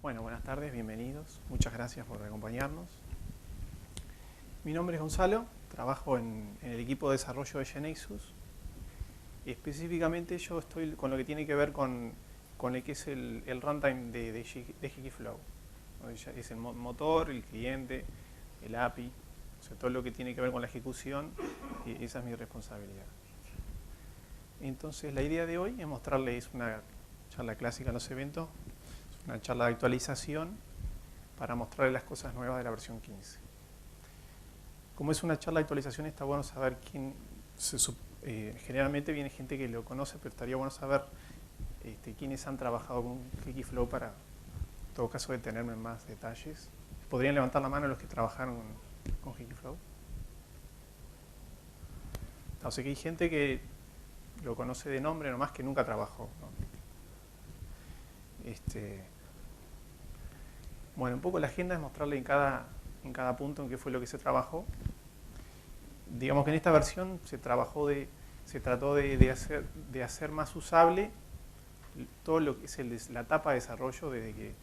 Bueno, buenas tardes, bienvenidos. Muchas gracias por acompañarnos. Mi nombre es Gonzalo, trabajo en el equipo de desarrollo de GeneXus. Específicamente yo estoy con lo que tiene que ver con el que es el runtime de Gkflow. Es el motor, el cliente, el API, o sea, todo lo que tiene que ver con la ejecución, esa es mi responsabilidad. Entonces la idea de hoy es mostrarles una charla clásica en los eventos, una charla de actualización para mostrarles las cosas nuevas de la versión 15. Como es una charla de actualización, está bueno saber quién, generalmente viene gente que lo conoce, pero estaría bueno saber quiénes han trabajado con Gkflow para, en todo caso, detenerme en más detalles. ¿Podrían levantar la mano los que trabajaron con Gkflow? O sea que hay gente que lo conoce de nombre, nomás que nunca trabajó, ¿no? Bueno, un poco la agenda es mostrarle en cada punto en qué fue lo que se trabajó. Digamos que en esta versión se trató de hacer más usable todo lo que es la etapa de desarrollo desde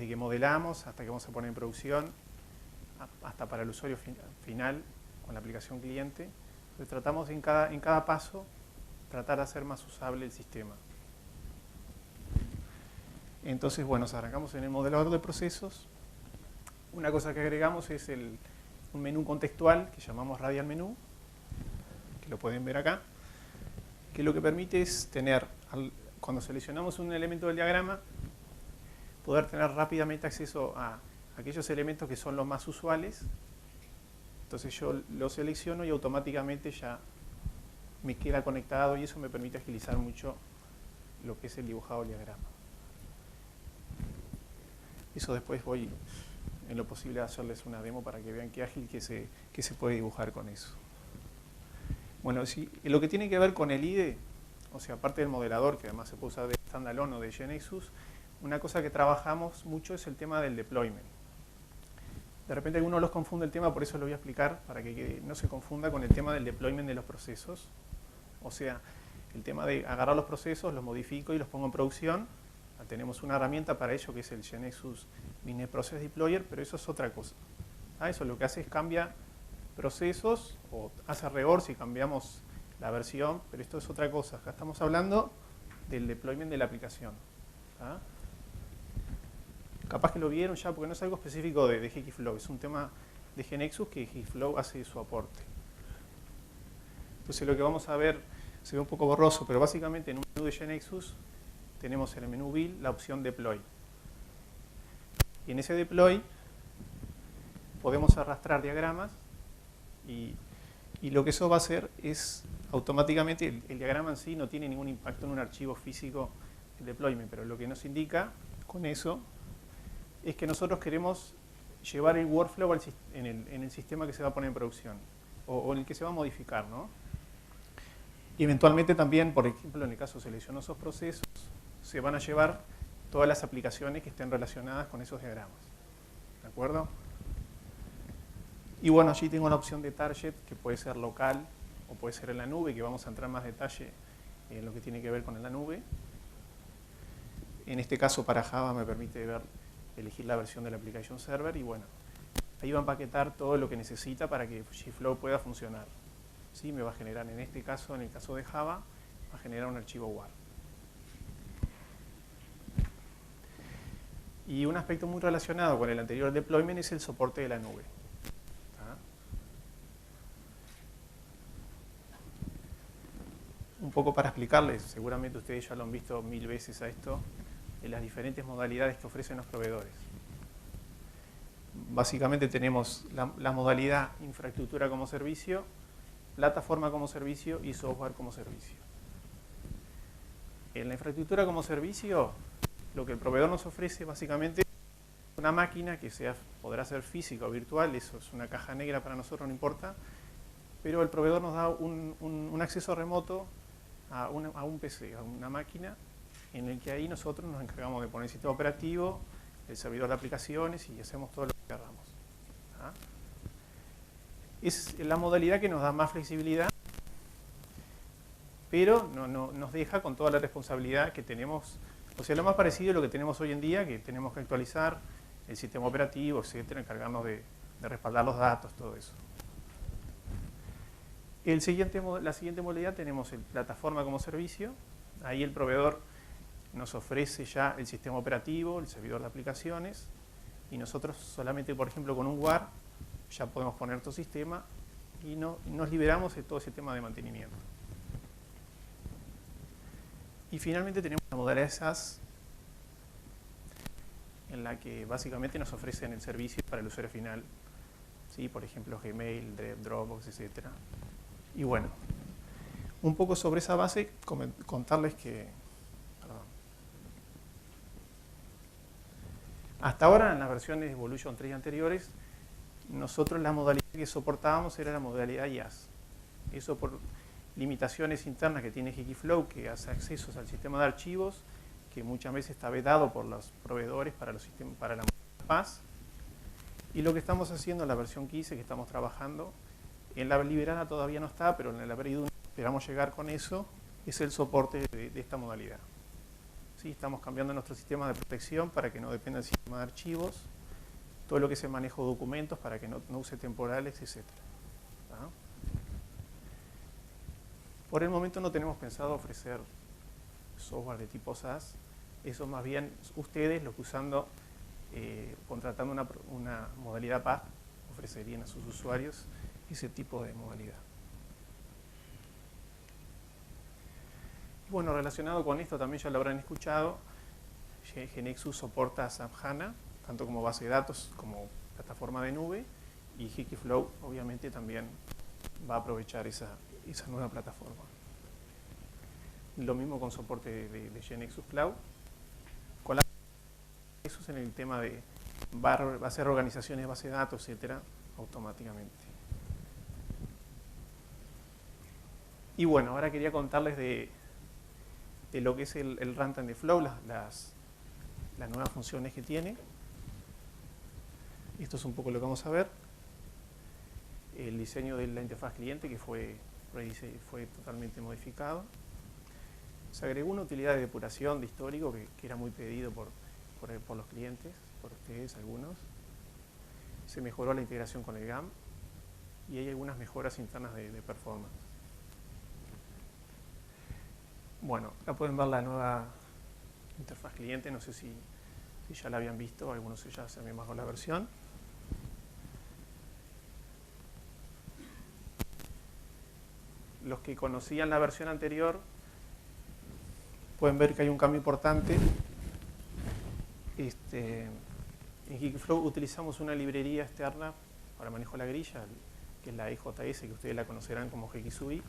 que modelamos hasta que vamos a poner en producción, hasta para el usuario final con la aplicación cliente. Entonces tratamos en cada paso tratar de hacer más usable el sistema. Entonces, bueno, arrancamos en el modelador de procesos. Una cosa que agregamos es un menú contextual que llamamos Radial Menú, que lo pueden ver acá, que lo que permite es tener, cuando seleccionamos un elemento del diagrama, poder tener rápidamente acceso a aquellos elementos que son los más usuales. Entonces yo lo selecciono y automáticamente ya me queda conectado y eso me permite agilizar mucho lo que es el dibujado del diagrama. Eso después voy, en lo posible, a hacerles una demo para que vean qué ágil que se puede dibujar con eso. Bueno, lo que tiene que ver con el IDE, o sea, aparte del modelador, que además se puede usar de standalone o de GeneXus, una cosa que trabajamos mucho es el tema del deployment. De repente algunos los confunde el tema, por eso lo voy a explicar, para que no se confunda con el tema del deployment de los procesos. O sea, el tema de agarrar los procesos, los modifico y los pongo en producción. Tenemos una herramienta para ello que es el GeneXus Mini Process Deployer, pero eso es otra cosa. Eso lo que hace es cambia procesos o hace reorg si cambiamos la versión, pero esto es otra cosa. Acá estamos hablando del deployment de la aplicación. Capaz que lo vieron ya porque no es algo específico de Gkflow, es un tema de GeneXus que Gkflow hace su aporte. Entonces lo que vamos a ver se ve un poco borroso, pero básicamente en un menú de GeneXus tenemos en el menú Build la opción Deploy. Y en ese Deploy podemos arrastrar diagramas y lo que eso va a hacer es automáticamente, el diagrama en sí no tiene ningún impacto en un archivo físico el deployment, pero lo que nos indica con eso es que nosotros queremos llevar el workflow en el sistema que se va a poner en producción o en el que se va a modificar, ¿no? Y eventualmente también, por ejemplo, en el caso selecciono esos procesos, se van a llevar todas las aplicaciones que estén relacionadas con esos diagramas. ¿De acuerdo? Y bueno, allí tengo la opción de target, que puede ser local o puede ser en la nube, que vamos a entrar en más detalle en lo que tiene que ver con la nube. En este caso, para Java me permite elegir la versión de la application server y bueno, ahí va a empaquetar todo lo que necesita para que Gkflow pueda funcionar. ¿Sí? Me va a generar, en este caso, en el caso de Java, va a generar un archivo WAR. Y un aspecto muy relacionado con el anterior deployment es el soporte de la nube. Un poco para explicarles, seguramente ustedes ya lo han visto 1000 veces a esto, en las diferentes modalidades que ofrecen los proveedores. Básicamente tenemos la modalidad infraestructura como servicio, plataforma como servicio y software como servicio. En la infraestructura como servicio, lo que el proveedor nos ofrece básicamente es una máquina que podrá ser física o virtual, eso es una caja negra para nosotros, no importa, pero el proveedor nos da un acceso remoto a un PC, a una máquina, en el que ahí nosotros nos encargamos de poner el sistema operativo, el servidor de aplicaciones y hacemos todo lo que queramos. Es la modalidad que nos da más flexibilidad, pero no nos deja con toda la responsabilidad que tenemos O sea, lo más parecido a lo que tenemos hoy en día, que tenemos que actualizar el sistema operativo, etcétera, encargarnos de respaldar los datos, todo eso. La siguiente modalidad tenemos el plataforma como servicio. Ahí el proveedor nos ofrece ya el sistema operativo, el servidor de aplicaciones, y nosotros solamente, por ejemplo, con un WAR ya podemos poner nuestro sistema y nos liberamos de todo ese tema de mantenimiento. Y finalmente tenemos la modalidad SaaS, en la que básicamente nos ofrecen el servicio para el usuario final, ¿sí? Por ejemplo, Gmail, Dropbox, etc. Y bueno, un poco sobre esa base, contarles que hasta ahora, en las versiones de Evolution 3 anteriores, nosotros la modalidad que soportábamos era la modalidad IaaS. Eso por limitaciones internas que tiene Hikiflow, que hace accesos al sistema de archivos, que muchas veces está vedado por los proveedores para la PaaS. Y lo que estamos haciendo en la versión 15 que estamos trabajando, en la liberada todavía no está, pero en la Version 1 esperamos llegar con eso, es el soporte de esta modalidad. ¿Sí? Estamos cambiando nuestro sistema de protección para que no dependa del sistema de archivos, todo lo que es el manejo de documentos para que no use temporales, etc. ¿Ah? Por el momento no tenemos pensado ofrecer software de tipo SaaS, eso más bien ustedes, los que usando, contratando una modalidad PaaS, ofrecerían a sus usuarios ese tipo de modalidad. Bueno, relacionado con esto también ya lo habrán escuchado, GeneXus soporta SAP HANA, tanto como base de datos como plataforma de nube, y Hikiflow obviamente también va a aprovechar esa nueva plataforma. Lo mismo con soporte de GeneXus Cloud. Con la GeneXus en el tema de va a hacer organizaciones de base de datos, etcétera, automáticamente. Y bueno, ahora quería contarles de lo que es el runtime de Flow, las nuevas funciones que tiene. Esto es un poco lo que vamos a ver. El diseño de la interfaz cliente que fue totalmente modificado. Se agregó una utilidad de depuración de histórico que era muy pedido por los clientes, por ustedes algunos. Se mejoró la integración con el GAM y hay algunas mejoras internas de performance. Bueno, acá pueden ver la nueva interfaz cliente, no sé si ya la habían visto, algunos ya se habían bajado la versión. Los que conocían la versión anterior pueden ver que hay un cambio importante. En Hikiflow utilizamos una librería externa para manejo de la grilla, que es la EJS, que ustedes la conocerán como Hikisui.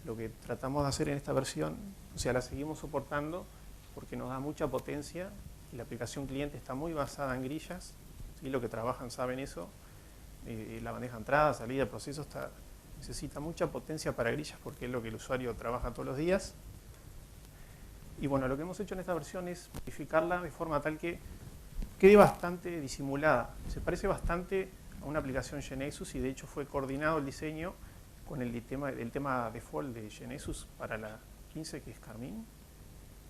Lo que tratamos de hacer en esta versión, o sea, la seguimos soportando porque nos da mucha potencia y la aplicación cliente está muy basada en grillas, ¿sí? Los que trabajan saben eso, la bandeja de entrada, salida, el proceso necesita mucha potencia para grillas porque es lo que el usuario trabaja todos los días. Y bueno, lo que hemos hecho en esta versión es modificarla de forma tal que quede bastante disimulada. Se parece bastante a una aplicación GeneXus y de hecho fue coordinado el diseño con el tema default de GeneXus para la 15, que es Carmine.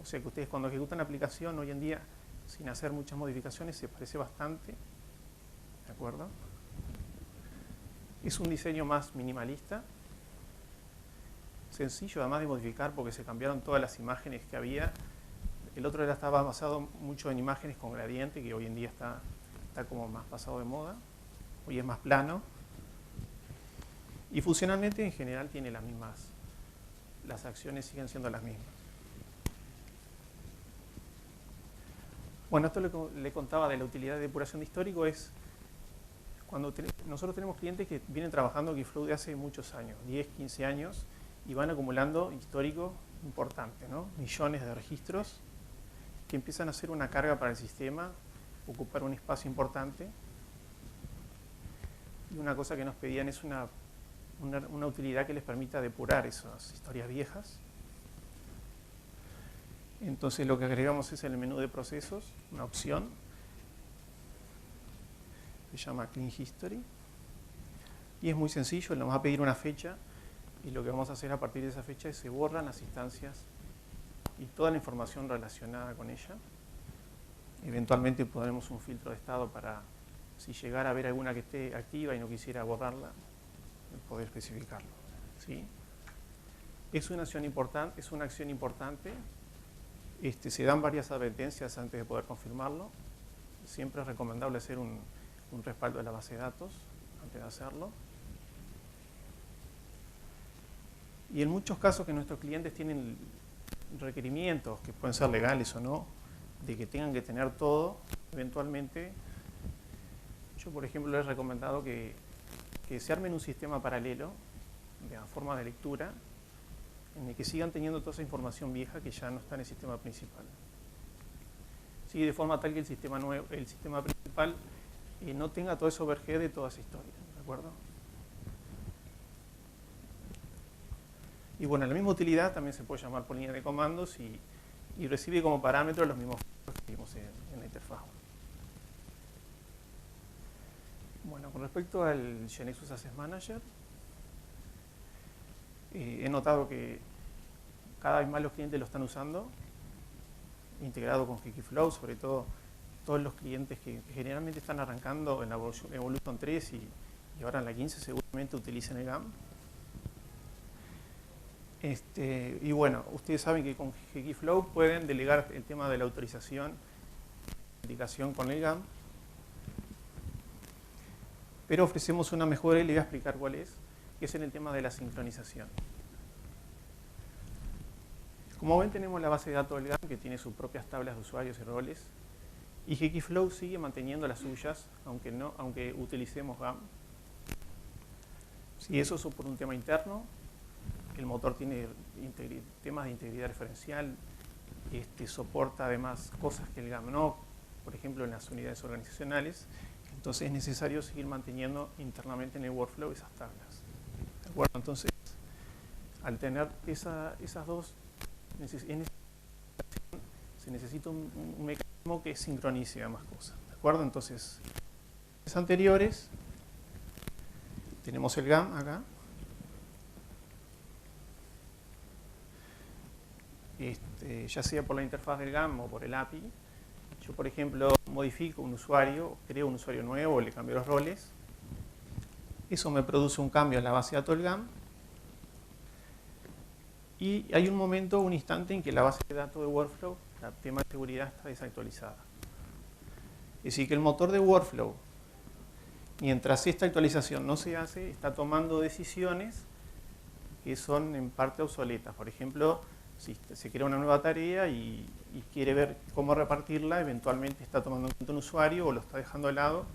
O sea que ustedes cuando ejecutan la aplicación hoy en día, sin hacer muchas modificaciones, se parece bastante. ¿De acuerdo? Es un diseño más minimalista, sencillo además de modificar porque se cambiaron todas las imágenes que había. El otro estaba basado mucho en imágenes con gradiente, que hoy en día está como más pasado de moda. Hoy es más plano. Y funcionalmente en general tiene las acciones siguen siendo las mismas. Bueno, esto le contaba de la utilidad de depuración de histórico es cuando nosotros tenemos clientes que vienen trabajando en Hikiflow de hace muchos años, 10, 15 años, y van acumulando histórico importante, ¿no? Millones de registros que empiezan a hacer una carga para el sistema, ocupar un espacio importante. Y una cosa que nos pedían es una utilidad que les permita depurar esas historias viejas. Entonces lo que agregamos es el menú de procesos, una opción, se llama Clean History, y es muy sencillo, nos va a pedir una fecha, y lo que vamos a hacer a partir de esa fecha es se borran las instancias y toda la información relacionada con ella. Eventualmente pondremos un filtro de estado para, si llegara a haber alguna que esté activa y no quisiera borrarla, poder especificarlo. ¿Sí? Es una acción importante. Se dan varias advertencias antes de poder confirmarlo. Siempre es recomendable hacer un respaldo de la base de datos antes de hacerlo. Y en muchos casos que nuestros clientes tienen requerimientos, que pueden ser legales o no, de que tengan que tener todo, eventualmente, yo por ejemplo les he recomendado que se armen un sistema paralelo de forma de lectura en el que sigan teniendo toda esa información vieja que ya no está en el sistema principal. Sí, de forma tal que el sistema principal no tenga todo ese overhead de toda esa historia, ¿de acuerdo? Y bueno, la misma utilidad también se puede llamar por línea de comandos y recibe como parámetro los mismos que vimos en la interfaz. Bueno, con respecto al GeneXus Access Manager, he notado que cada vez más los clientes lo están usando, integrado con Hikiflow, sobre todo todos los clientes que generalmente están arrancando en la Evolution 3 y ahora en la 15 seguramente utilicen el GAM. Y bueno, ustedes saben que con Hikiflow pueden delegar el tema de la autorización, indicación con el GAM, pero ofrecemos una mejora y le voy a explicar cuál es, que es en el tema de la sincronización. Como ven, tenemos la base de datos del GAM que tiene sus propias tablas de usuarios y roles, y Hikiflow sigue manteniendo las suyas, aunque utilicemos GAM. Si eso es por un tema interno, el motor tiene temas de integridad referencial, soporta además cosas que el GAM no, por ejemplo en las unidades organizacionales, entonces es necesario seguir manteniendo internamente en el workflow esas tablas. ¿De acuerdo? Entonces, al tener esas dos, se necesita un mecanismo que sincronice ambas cosas. ¿De acuerdo? Entonces, en las anteriores, tenemos el GAM acá. Ya sea por la interfaz del GAM o por el API. Yo, por ejemplo, modifico un usuario, creo un usuario nuevo, le cambio los roles. Eso me produce un cambio en la base de datos del GAM. Y hay un instante en que la base de datos de Workflow, el tema de seguridad, está desactualizada. Es decir, que el motor de Workflow, mientras esta actualización no se hace, está tomando decisiones que son en parte obsoletas. Por ejemplo, si se crea una nueva tarea y quiere ver cómo repartirla, eventualmente está tomando en cuenta un usuario o lo está dejando de lado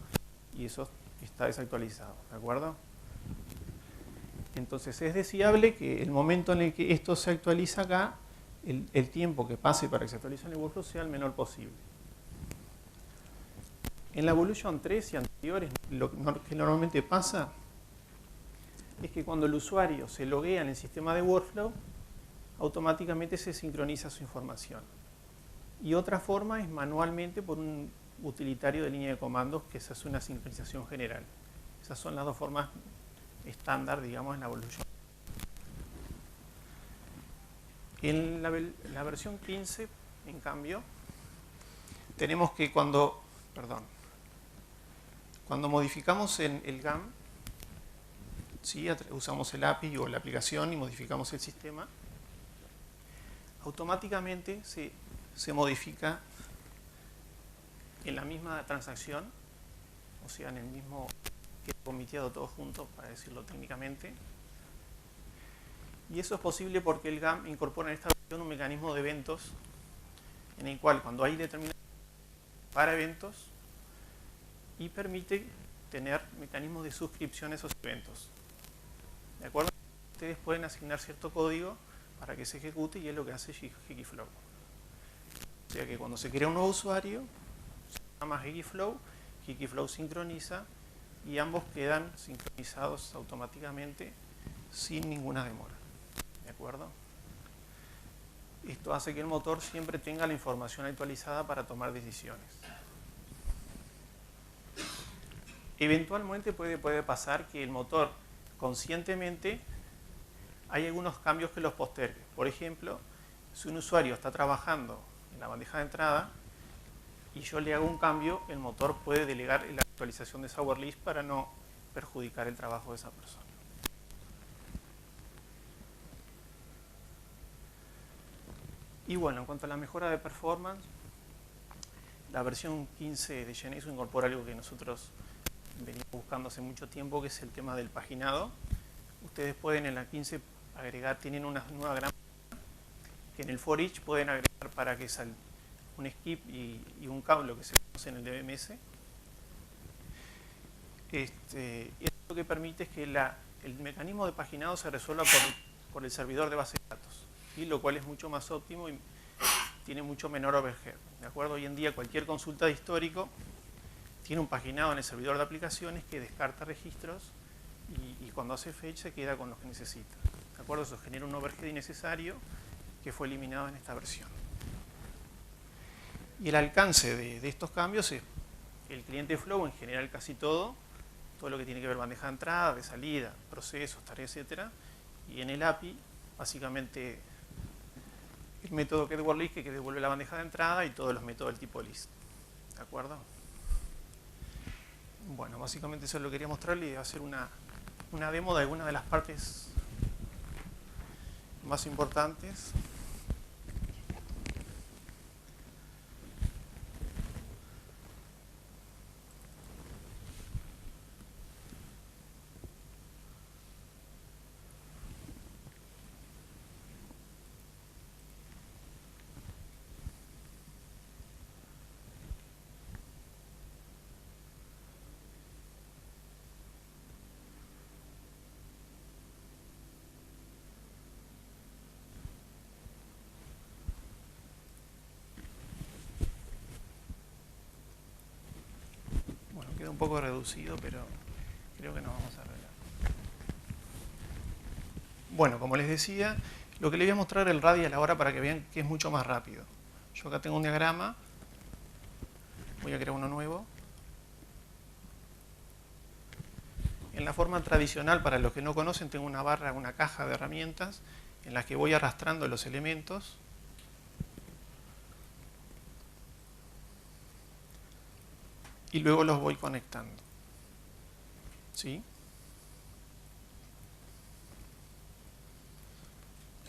y eso está desactualizado, ¿de acuerdo? Entonces es deseable que el momento en el que esto se actualiza acá, el tiempo que pase para que se actualice en el workflow sea el menor posible. En la Evolution 3 y anteriores, lo que normalmente pasa es que cuando el usuario se loguea en el sistema de workflow, automáticamente se sincroniza su información. Y otra forma es manualmente por un utilitario de línea de comandos que se hace una sincronización general. Esas son las dos formas estándar, digamos, en la Evolution. En la versión 15, en cambio, tenemos que cuando modificamos el GAM, ¿sí? Usamos el API o la aplicación y modificamos el sistema, automáticamente se modifica en la misma transacción, o sea, en el mismo que comiteado todo junto, para decirlo técnicamente. Y eso es posible porque el GAM incorpora en esta versión un mecanismo de eventos en el cual cuando hay determinados para eventos y permite tener mecanismos de suscripción a esos eventos. ¿De acuerdo? Ustedes pueden asignar cierto código para que se ejecute y es lo que hace Hikiflow. O sea que cuando se crea un nuevo usuario, se llama Hikiflow, Hikiflow sincroniza y ambos quedan sincronizados automáticamente sin ninguna demora. ¿De acuerdo? Esto hace que el motor siempre tenga la información actualizada para tomar decisiones. Eventualmente puede pasar que el motor conscientemente hay algunos cambios que los postergue. Por ejemplo, Si un usuario está trabajando en la bandeja de entrada y yo le hago un cambio, el motor puede delegar la actualización de esa overlist para no perjudicar el trabajo de esa persona. Y bueno, en cuanto a la mejora de performance, la versión 15 de GeneXus incorpora algo que nosotros venimos buscando hace mucho tiempo, que es el tema del paginado. Ustedes pueden en la 15 agregar, tienen una nueva gráfica que en el for each pueden agregar para que salga un skip y un cable que se conoce en el DBMS. Y lo que permite es que el mecanismo de paginado se resuelva por el servidor de base de datos, ¿sí? Lo cual es mucho más óptimo y tiene mucho menor overhead. ¿De acuerdo? Hoy en día cualquier consulta de histórico tiene un paginado en el servidor de aplicaciones que descarta registros y cuando hace fetch se queda con los que necesita. ¿De acuerdo? Eso genera un overhead innecesario que fue eliminado en esta versión. Y el alcance de estos cambios es el cliente Flow, en general casi todo lo que tiene que ver bandeja de entrada, de salida, procesos, tareas, etc. Y en el API, básicamente el método getWorldList que devuelve la bandeja de entrada y todos los métodos del tipo list. ¿De acuerdo? Bueno, básicamente eso lo quería mostrarle y hacer una demo de algunas de las partes más importantes. Queda un poco reducido, pero creo que nos vamos a arreglar. Bueno, como les decía, lo que les voy a mostrar el radial ahora para que vean que es mucho más rápido. Yo acá tengo un diagrama, voy a crear uno nuevo. En la forma tradicional, para los que no conocen, tengo una barra, una caja de herramientas en las que voy arrastrando los elementos. Y luego los voy conectando. ¿Sí?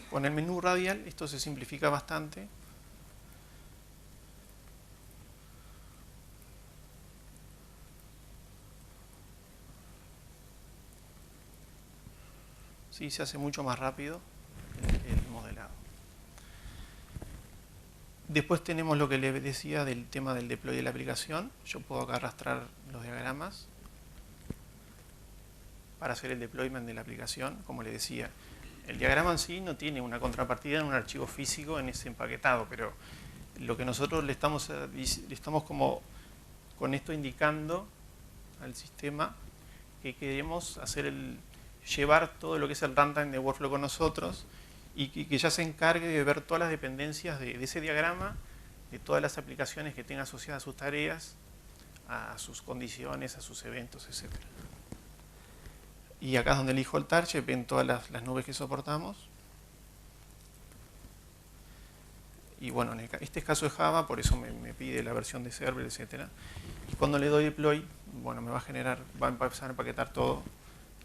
Con el menú radial esto se simplifica bastante. Sí, se hace mucho más rápido el modelado. Después tenemos lo que les decía del tema del deploy de la aplicación. Yo puedo acá arrastrar los diagramas para hacer el deployment de la aplicación. Como les decía, el diagrama en sí no tiene una contrapartida en un archivo físico en ese empaquetado, pero lo que nosotros le estamos como con esto indicando al sistema que queremos hacer llevar todo lo que es el runtime de Workflow con nosotros y que ya se encargue de ver todas las dependencias de ese diagrama, de todas las aplicaciones que tenga asociadas a sus tareas, a sus condiciones, a sus eventos, etc. Y acá es donde elijo el target, ven todas las nubes que soportamos. Y bueno, en este caso es Java, por eso me pide la versión de server, etc. Y cuando le doy deploy, bueno, me va a empezar a empaquetar todo.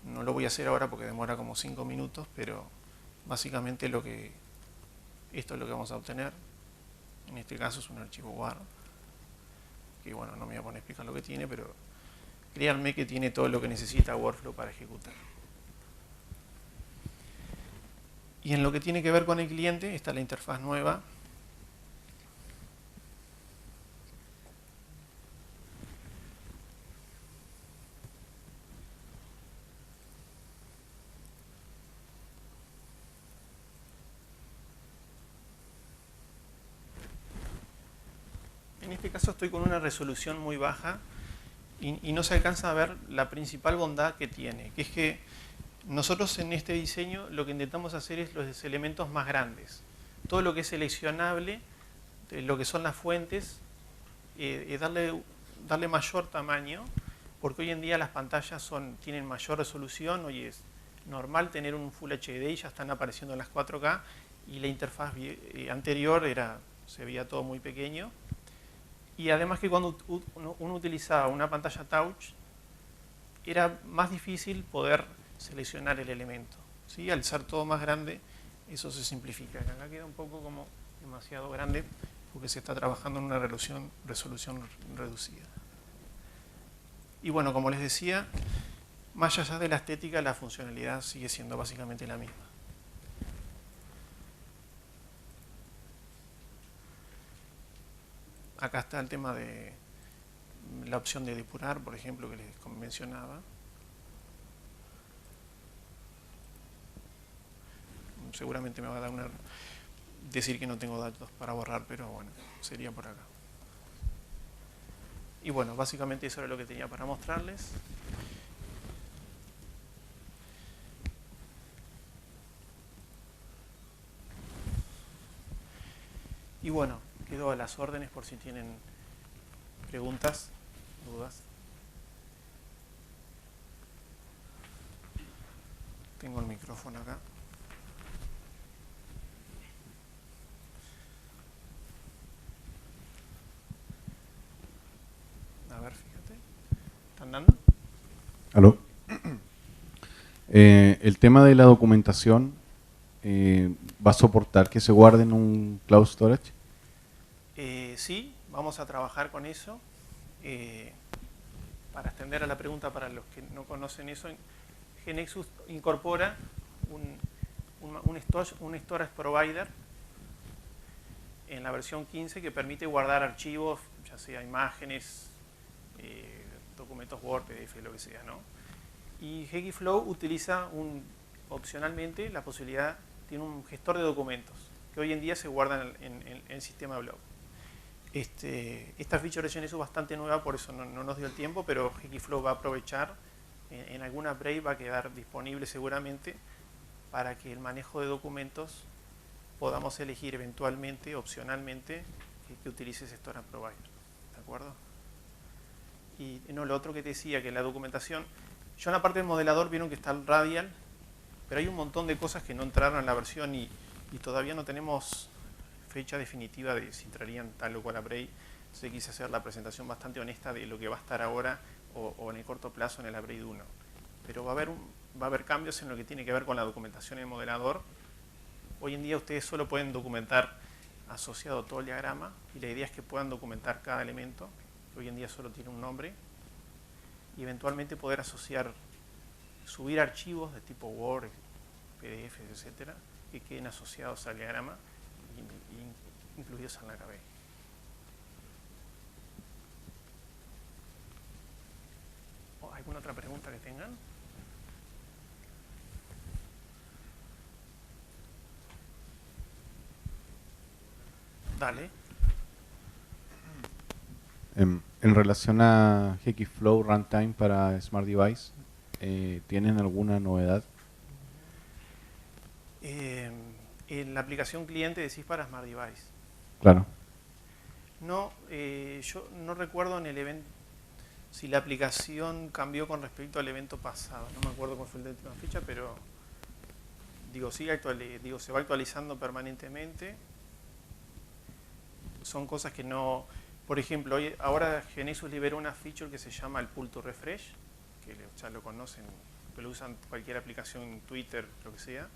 No lo voy a hacer ahora porque demora como 5 minutos, pero básicamente esto es lo que vamos a obtener. En este caso es un archivo WAR, que bueno, no me voy a poner a explicar lo que tiene, pero créanme que tiene todo lo que necesita Workflow para ejecutar. Y en lo que tiene que ver con el cliente, está la interfaz nueva. En este caso estoy con una resolución muy baja y no se alcanza a ver la principal bondad que tiene, que es que nosotros en este diseño lo que intentamos hacer es los elementos más grandes. Todo lo que es seleccionable, lo que son las fuentes, darle mayor tamaño, porque hoy en día las pantallas tienen mayor resolución, normal tener un Full HD y ya están apareciendo las 4K, y la interfaz anterior se veía todo muy pequeño. Y además que cuando uno utilizaba una pantalla touch, era más difícil poder seleccionar el elemento, ¿sí? Al ser todo más grande, eso se simplifica. Acá queda un poco como demasiado grande porque se está trabajando en una resolución reducida. Y bueno, como les decía, más allá de la estética, la funcionalidad sigue siendo básicamente la misma. Acá está el tema de la opción de depurar, por ejemplo, que les mencionaba. Seguramente me va a dar decir que no tengo datos para borrar, pero bueno, sería por acá. Y bueno, básicamente eso era lo que tenía para mostrarles. Y bueno, quedo a las órdenes por si tienen preguntas, dudas. Tengo el micrófono acá. A ver, fíjate. ¿Están dando? ¿Aló? El tema de la documentación, ¿va a soportar que se guarde en un cloud storage? Sí, vamos a trabajar con eso. Para extender a la pregunta para los que no conocen eso, GeneXus incorpora un storage provider en la versión 15 que permite guardar archivos, ya sea imágenes, documentos Word, PDF, lo que sea, ¿no? Y Hekiflow utiliza opcionalmente la posibilidad, tiene un gestor de documentos que hoy en día se guardan en el sistema Blob. Esta feature de GeneXus es bastante nueva, por eso no nos dio el tiempo, pero Hekiflow va a aprovechar, en alguna upgrade va a quedar disponible seguramente para que el manejo de documentos podamos elegir eventualmente, opcionalmente, que utilice ese storage provider. ¿De acuerdo? Y no, lo otro que te decía, que la documentación, yo en la parte del modelador vieron que está el radial, pero hay un montón de cosas que no entraron en la versión y todavía no tenemos fecha definitiva de si entrarían tal o cual upgrade. Entonces quise hacer la presentación bastante honesta de lo que va a estar ahora o en el corto plazo en el upgrade 1. Pero va a haber cambios en lo que tiene que ver con la documentación en el modelador. Hoy en día ustedes solo pueden documentar asociado todo el diagrama y la idea es que puedan documentar cada elemento, que hoy en día solo tiene un nombre, y eventualmente poder asociar, subir archivos de tipo Word, PDF, etcétera, que queden asociados al diagrama y incluidos en la KB. ¿Alguna otra pregunta que tengan? Dale. En relación a Hekiflow Runtime para Smart Device, ¿tienen alguna novedad? En la aplicación cliente decís para Smart Device. Claro. No, yo no recuerdo en el evento si la aplicación cambió con respecto al evento pasado. No me acuerdo cuál fue la última fecha, pero se va actualizando permanentemente. Son cosas que no... Por ejemplo, ahora GeneXus liberó una feature que se llama el Pull to Refresh, que ya lo conocen, que lo usan cualquier aplicación, Twitter, lo que sea,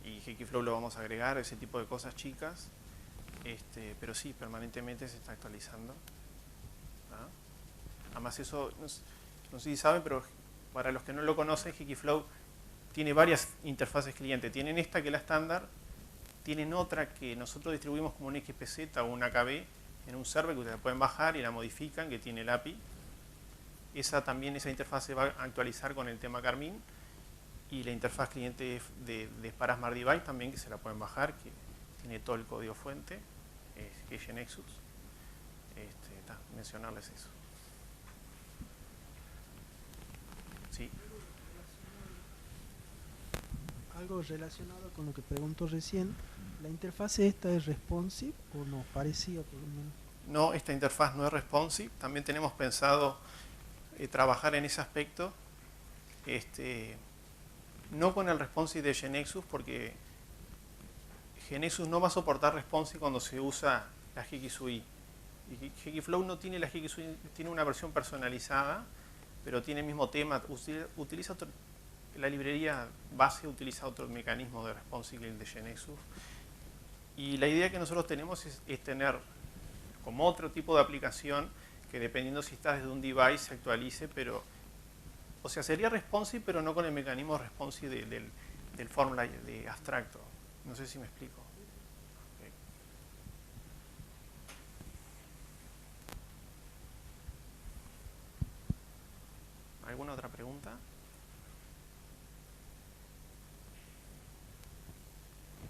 y Hekiflow lo vamos a agregar, ese tipo de cosas chicas, pero sí, permanentemente se está actualizando. ¿Ah? Además eso, no sé si saben, pero para los que no lo conocen, Hekiflow tiene varias interfaces cliente. Tienen esta que es la estándar, tienen otra que nosotros distribuimos como un XPZ o un AKB, en un server que ustedes la pueden bajar y la modifican, que tiene el API. Esa interfaz se va a actualizar con el tema Carmín, y la interfaz cliente de para Smart Device también, que se la pueden bajar, que tiene todo el código fuente, que es GeneXus. Mencionarles eso. ¿Sí? Algo relacionado con lo que preguntó recién, ¿la interfaz esta es responsive o no? Parecía por lo menos. No, esta interfaz no es responsive. También tenemos pensado trabajar en ese aspecto. No con el responsive de GNexus, porque GNexus no va a soportar responsive cuando se usa la GXUI. Y GXFlow no tiene la GXUI, tiene una versión personalizada, pero tiene el mismo tema, utiliza la librería base utiliza otro mecanismo de responsive que el de GNexus. Y la idea que nosotros tenemos es tener como otro tipo de aplicación que dependiendo si estás desde un device se actualice, pero, o sea, sería responsive, pero no con el mecanismo responsive del fórmula de abstracto. No sé si me explico. ¿Alguna otra pregunta?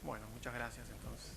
Bueno, muchas gracias entonces.